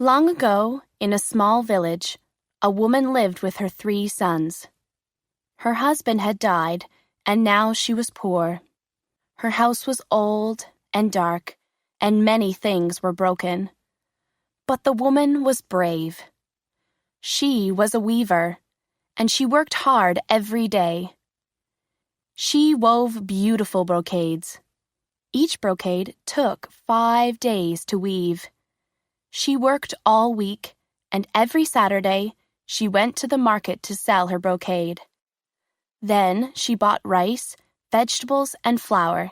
Long ago, in a small village, a woman lived with her 3 sons. Her husband had died, and now she was poor. Her house was old and dark, and many things were broken. But the woman was brave. She was a weaver, and she worked hard every day. She wove beautiful brocades. Each brocade took 5 days to weave. She worked all week, and every Saturday she went to the market to sell her brocade. Then she bought rice, vegetables, and flour,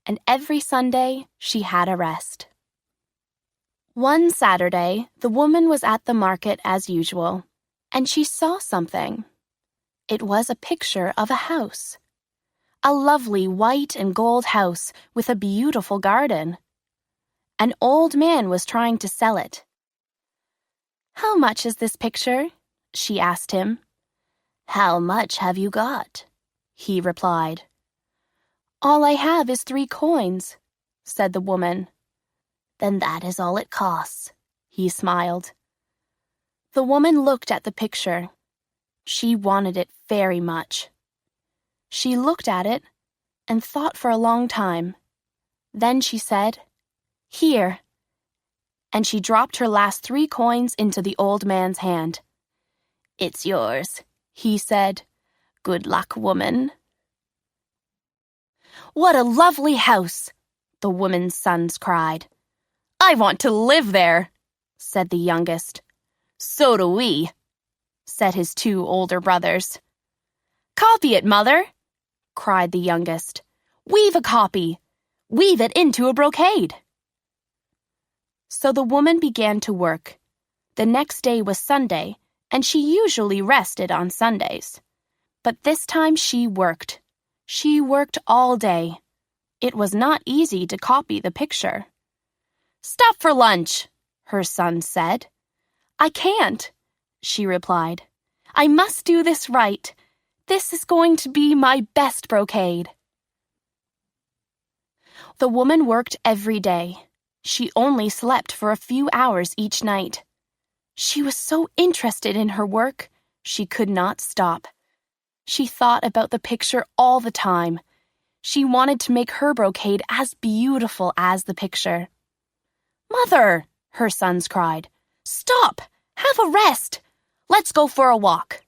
and every Sunday she had a rest. One Saturday, the woman was at the market as usual, and she saw something. It was a picture of a house. A lovely white and gold house with a beautiful garden. An old man was trying to sell it. "How much is this picture?" she asked him. "How much have you got?" he replied. "All I have is 3 coins," said the woman. "Then that is all it costs," he smiled. The woman looked at the picture. She wanted it very much. She looked at it and thought for a long time. Then she said, "Here." And she dropped her last 3 coins into the old man's hand. "It's yours," he said. "Good luck, woman." "What a lovely house!" the woman's sons cried. "I want to live there," said the youngest. "So do we," said his 2 older brothers. "Copy it, mother," cried the youngest. "Weave a copy. Weave it into a brocade." So the woman began to work. The next day was Sunday, and she usually rested on Sundays. But this time she worked. She worked all day. It was not easy to copy the picture. "Stop for lunch," her son said. "I can't," she replied. "I must do this right. This is going to be my best brocade." The woman worked every day. She only slept for a few hours each night. She was so interested in her work, she could not stop. She thought about the picture all the time. She wanted to make her brocade as beautiful as the picture. "Mother," her sons cried, "stop! Have a rest! Let's go for a walk."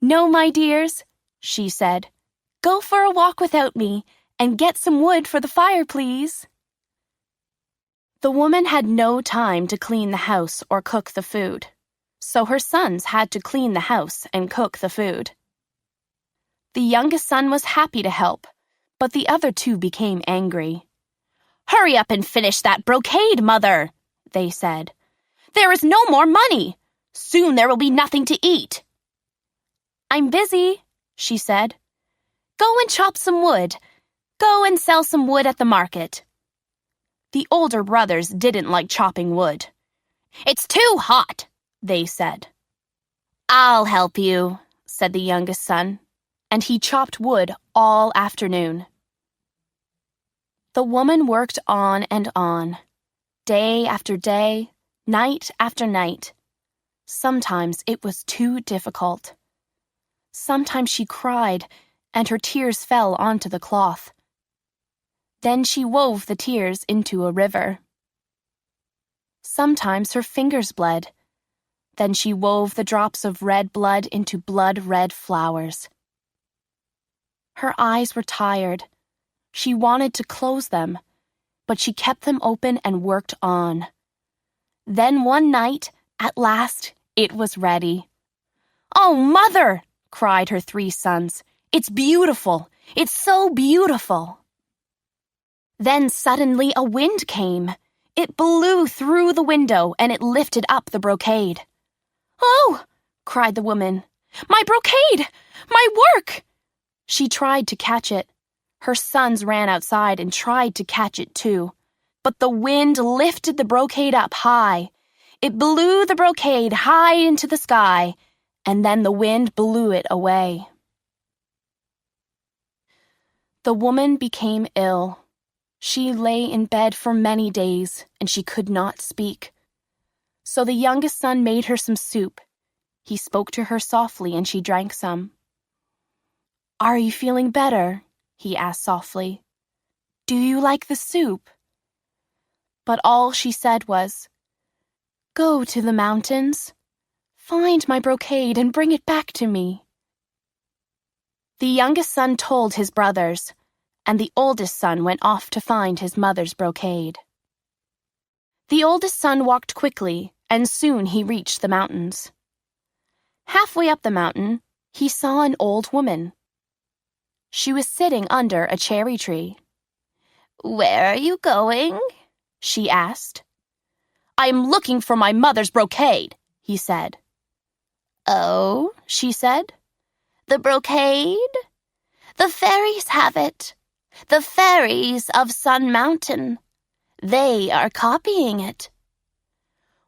"No, my dears," she said. "Go for a walk without me, and get some wood for the fire, please." The woman had no time to clean the house or cook the food, so her sons had to clean the house and cook the food. The youngest son was happy to help, but the other 2 became angry. "Hurry up and finish that brocade, mother," they said. "There is no more money. Soon there will be nothing to eat." "I'm busy," she said. "Go and chop some wood. Go and sell some wood at the market." The older brothers didn't like chopping wood. "It's too hot," they said. "I'll help you," said the youngest son, and he chopped wood all afternoon. The woman worked on and on, day after day, night after night. Sometimes it was too difficult. Sometimes she cried, and her tears fell onto the cloth. Then she wove the tears into a river. Sometimes her fingers bled. Then she wove the drops of red blood into blood-red flowers. Her eyes were tired. She wanted to close them, but she kept them open and worked on. Then one night, at last, it was ready. "Oh, Mother!" cried her 3 sons. "It's beautiful! It's so beautiful!" Then suddenly a wind came. It blew through the window and it lifted up the brocade. "Oh!" cried the woman. "My brocade! My work!" She tried to catch it. Her sons ran outside and tried to catch it too. But the wind lifted the brocade up high. It blew the brocade high into the sky, and then the wind blew it away. The woman became ill. She lay in bed for many days, and she could not speak. So the youngest son made her some soup. He spoke to her softly and she drank some. "Are you feeling better?" he asked softly. "Do you like the soup?" But all she said was, "Go to the mountains. Find my brocade and bring it back to me." The youngest son told his brothers, and the oldest son went off to find his mother's brocade. The oldest son walked quickly, and soon he reached the mountains. Halfway up the mountain, he saw an old woman. She was sitting under a cherry tree. "Where are you going?" she asked. "I am looking for my mother's brocade," he said. "Oh," she said, "the brocade? The fairies have it. The fairies of Sun Mountain. They are copying it."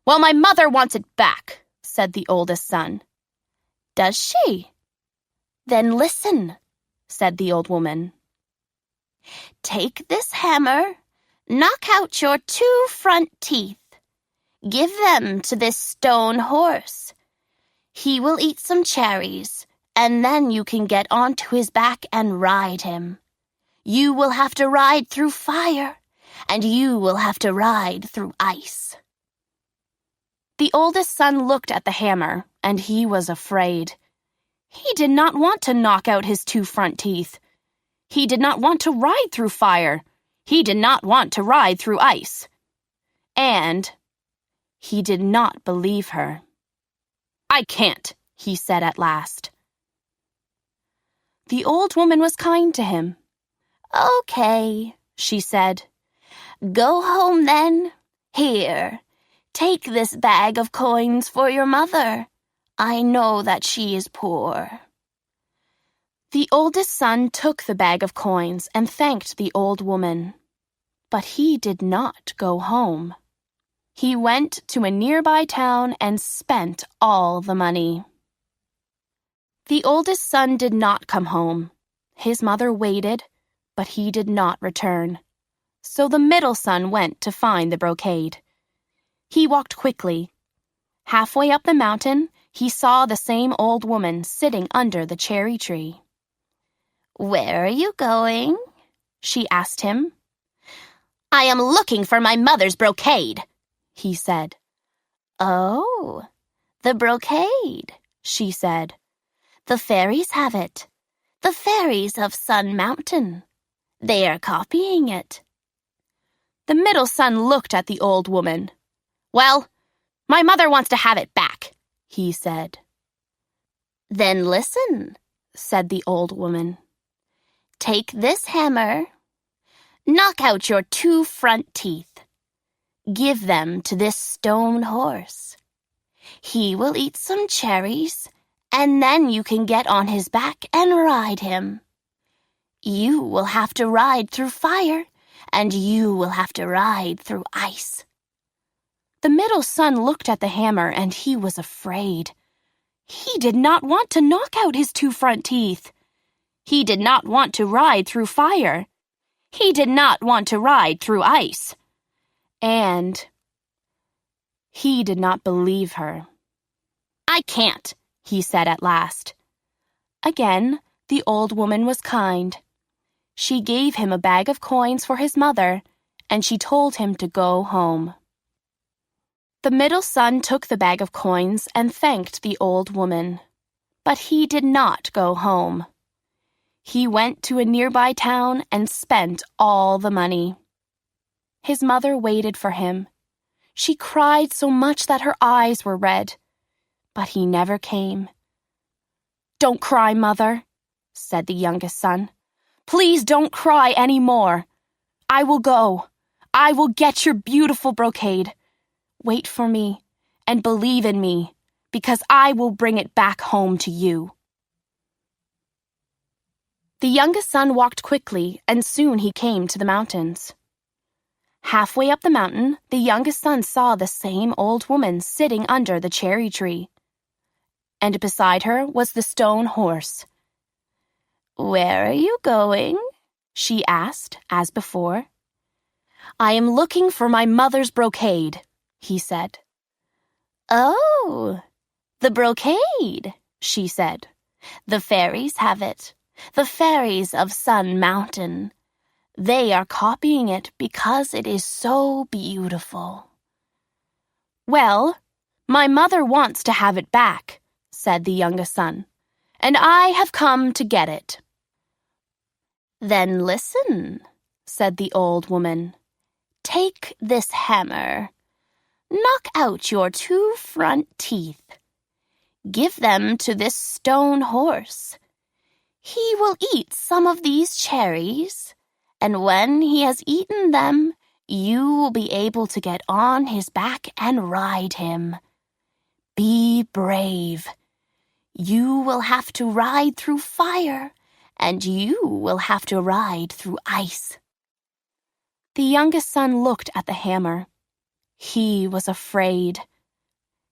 "Well, my mother wants it back," said the oldest son. "Does she? Then listen," said the old woman. "Take this hammer, knock out your 2 front teeth. Give them to this stone horse. He will eat some cherries, and then you can get onto his back and ride him. You will have to ride through fire, and you will have to ride through ice." The oldest son looked at the hammer, and he was afraid. He did not want to knock out his 2 front teeth. He did not want to ride through fire. He did not want to ride through ice. And he did not believe her. "I can't," he said at last. The old woman was kind to him. "Okay," she said. "Go home then. Here, take this bag of coins for your mother. I know that she is poor." The oldest son took the bag of coins and thanked the old woman. But he did not go home. He went to a nearby town and spent all the money. The oldest son did not come home. His mother waited, but he did not return. So the middle son went to find the brocade. He walked quickly. Halfway up the mountain, he saw the same old woman sitting under the cherry tree. "Where are you going?" she asked him. "I am looking for my mother's brocade," he said. "Oh, the brocade," she said. "The fairies have it. The fairies of Sun Mountain. They are copying it." The middle son looked at the old woman. "Well, my mother wants to have it back," he said. "Then listen," said the old woman. "Take this hammer. Knock out your 2 front teeth. Give them to this stone horse. He will eat some cherries, and then you can get on his back and ride him. You will have to ride through fire, and you will have to ride through ice." The middle son looked at the hammer, and he was afraid. He did not want to knock out his 2 front teeth. He did not want to ride through fire. He did not want to ride through ice. And he did not believe her. "I can't," he said at last. Again, the old woman was kind. She gave him a bag of coins for his mother, and she told him to go home. The middle son took the bag of coins and thanked the old woman. But he did not go home. He went to a nearby town and spent all the money. His mother waited for him. She cried so much that her eyes were red. But he never came. "Don't cry, Mother," said the youngest son. "Please don't cry any more. I will go. I will get your beautiful brocade. Wait for me and believe in me, because I will bring it back home to you." The youngest son walked quickly, and soon he came to the mountains. Halfway up the mountain, the youngest son saw the same old woman sitting under the cherry tree. And beside her was the stone horse. "Where are you going?" she asked, as before. "I am looking for my mother's brocade," he said. "Oh, the brocade," she said. "The fairies have it. The fairies of Sun Mountain. They are copying it because it is so beautiful." "Well, my mother wants to have it back," said the youngest son, "and I have come to get it." "Then listen," said the old woman. "Take this hammer. Knock out your 2 front teeth. Give them to this stone horse. He will eat some of these cherries, and when he has eaten them, you will be able to get on his back and ride him. Be brave. You will have to ride through fire, and you will have to ride through ice." The youngest son looked at the hammer. He was afraid.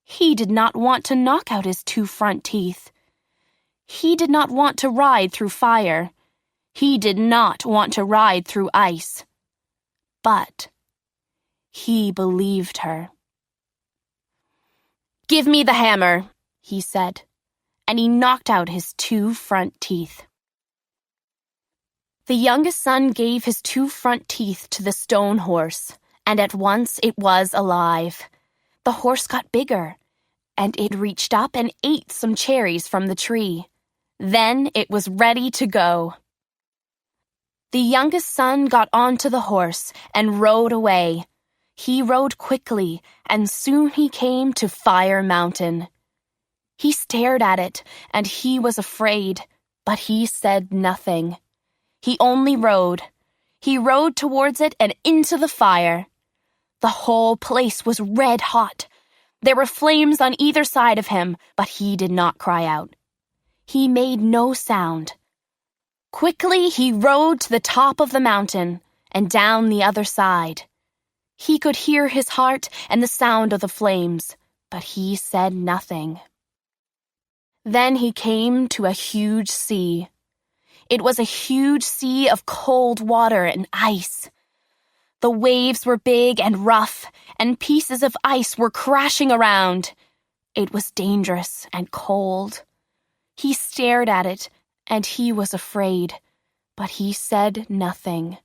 He did not want to knock out his 2 front teeth. He did not want to ride through fire. He did not want to ride through ice. But he believed her. "Give me the hammer," he said, and he knocked out his 2 front teeth. The youngest son gave his 2 front teeth to the stone horse, and at once it was alive. The horse got bigger, and it reached up and ate some cherries from the tree. Then it was ready to go. The youngest son got onto the horse and rode away. He rode quickly, and soon he came to Fire Mountain. He stared at it, and he was afraid, but he said nothing. He only rode. He rode towards it and into the fire. The whole place was red hot. There were flames on either side of him, but he did not cry out. He made no sound. Quickly he rode to the top of the mountain and down the other side. He could hear his heart and the sound of the flames, but he said nothing. Then he came to a huge sea. It was a huge sea of cold water and ice. The waves were big and rough, and pieces of ice were crashing around. It was dangerous and cold. He stared at it, and he was afraid, but he said nothing.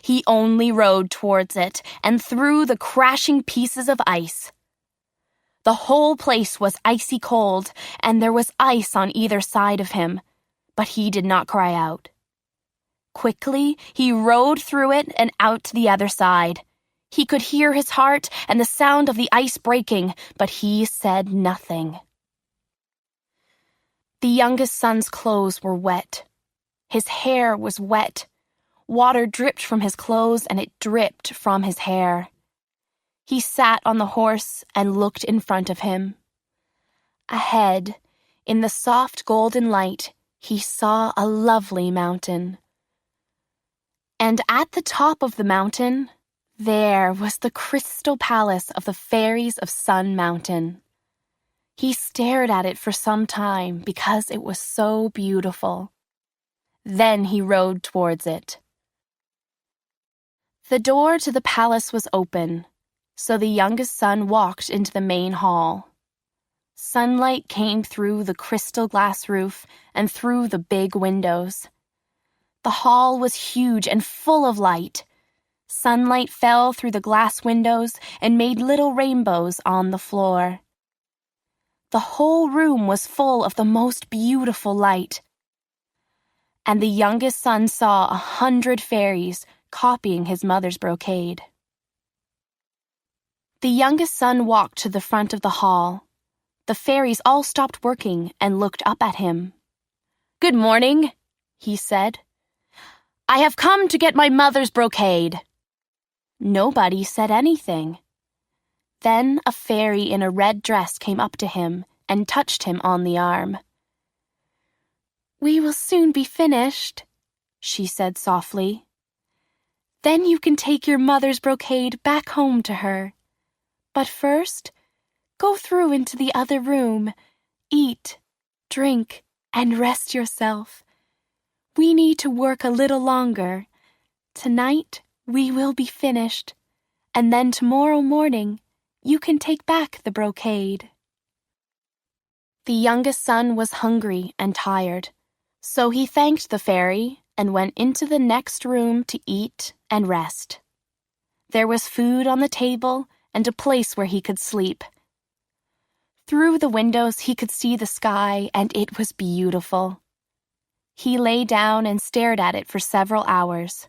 He only rode towards it and through the crashing pieces of ice. The whole place was icy cold, and there was ice on either side of him, but he did not cry out. Quickly, he rode through it and out to the other side. He could hear his heart and the sound of the ice breaking, but he said nothing. The youngest son's clothes were wet. His hair was wet. Water dripped from his clothes and it dripped from his hair. He sat on the horse and looked in front of him. Ahead, in the soft golden light, he saw a lovely mountain. And at the top of the mountain, there was the crystal palace of the fairies of Sun Mountain. He stared at it for some time because it was so beautiful. Then he rode towards it. The door to the palace was open, so the youngest son walked into the main hall. Sunlight came through the crystal glass roof and through the big windows. The hall was huge and full of light. Sunlight fell through the glass windows and made little rainbows on the floor. The whole room was full of the most beautiful light. And the youngest son saw 100 fairies copying his mother's brocade. The youngest son walked to the front of the hall. The fairies all stopped working and looked up at him. "Good morning," he said. "I have come to get my mother's brocade." Nobody said anything. Then a fairy in a red dress came up to him and touched him on the arm. "We will soon be finished," she said softly. "Then you can take your mother's brocade back home to her. But first, go through into the other room, eat, drink, and rest yourself. We need to work a little longer. Tonight, we will be finished, and then tomorrow morning, You can take back the brocade." The youngest son was hungry and tired, so he thanked the fairy and went into the next room to eat and rest. There was food on the table and a place where he could sleep. Through the windows he could see the sky, and it was beautiful. He lay down and stared at it for several hours.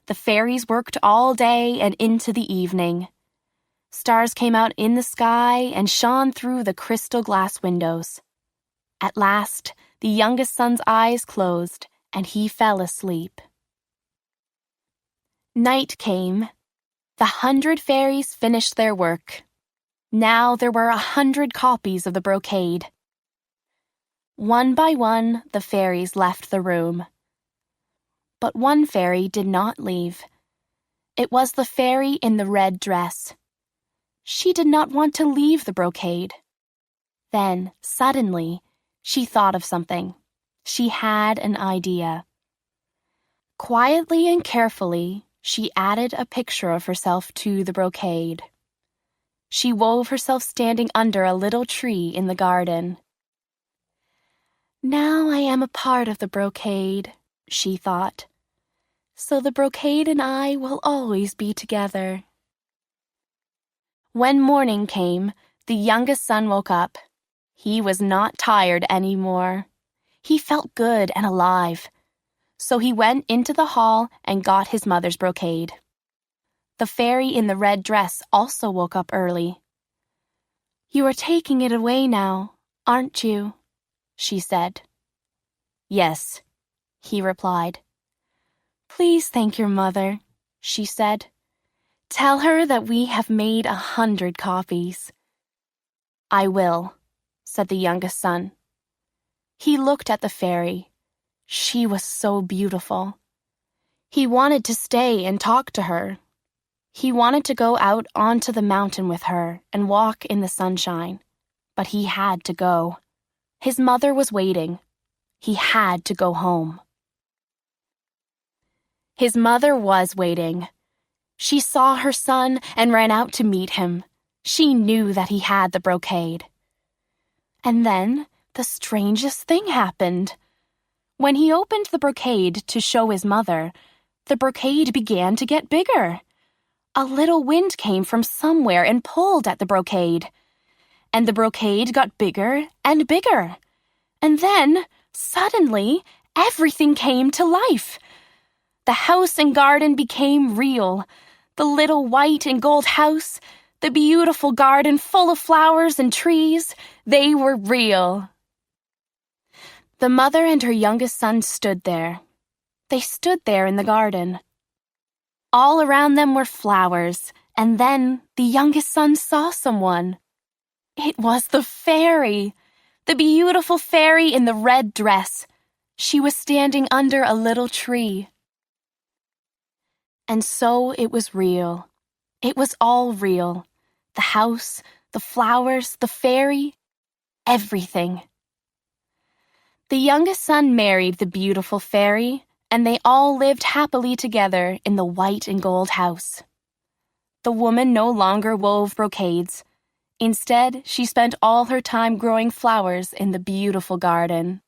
The fairies worked all day and into the evening. Stars came out in the sky and shone through the crystal glass windows. At last, the youngest son's eyes closed, and he fell asleep. Night came. The 100 fairies finished their work. Now there were 100 copies of the brocade. One by one, the fairies left the room. But one fairy did not leave. It was the fairy in the red dress. She did not want to leave the brocade. Then, suddenly, she thought of something. She had an idea. Quietly and carefully, she added a picture of herself to the brocade. She wove herself standing under a little tree in the garden. "Now I am a part of the brocade," she thought. "So the brocade and I will always be together." When morning came, the youngest son woke up. He was not tired anymore. He felt good and alive. So he went into the hall and got his mother's brocade. The fairy in the red dress also woke up early. "You are taking it away now, aren't you?" she said. "Yes," he replied. "Please thank your mother," she said. "Tell her that we have made 100 copies." "I will," said the youngest son. He looked at the fairy. She was so beautiful. He wanted to stay and talk to her. He wanted to go out onto the mountain with her and walk in the sunshine. But he had to go. His mother was waiting. He had to go home. His mother was waiting. She saw her son and ran out to meet him. She knew that he had the brocade. And then the strangest thing happened. When he opened the brocade to show his mother, the brocade began to get bigger. A little wind came from somewhere and pulled at the brocade. And the brocade got bigger and bigger. And then, suddenly, everything came to life. The house and garden became real. The little white and gold house, the beautiful garden full of flowers and trees, they were real. The mother and her youngest son stood there. They stood there in the garden. All around them were flowers, and then the youngest son saw someone. It was the fairy, the beautiful fairy in the red dress. She was standing under a little tree. And so it was real. It was all real. The house, the flowers, the fairy, everything. The youngest son married the beautiful fairy, and they all lived happily together in the white and gold house. The woman no longer wove brocades. Instead, she spent all her time growing flowers in the beautiful garden.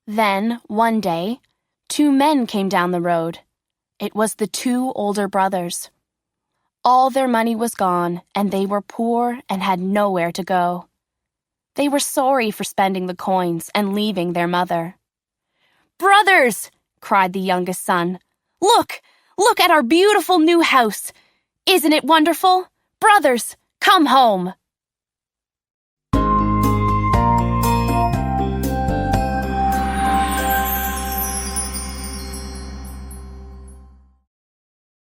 Then, one day, 2 men came down the road. It was the 2 older brothers. All their money was gone, and they were poor and had nowhere to go. They were sorry for spending the coins and leaving their mother. "Brothers!" cried the youngest son. Look at our beautiful new house. Isn't it wonderful? Brothers, come home."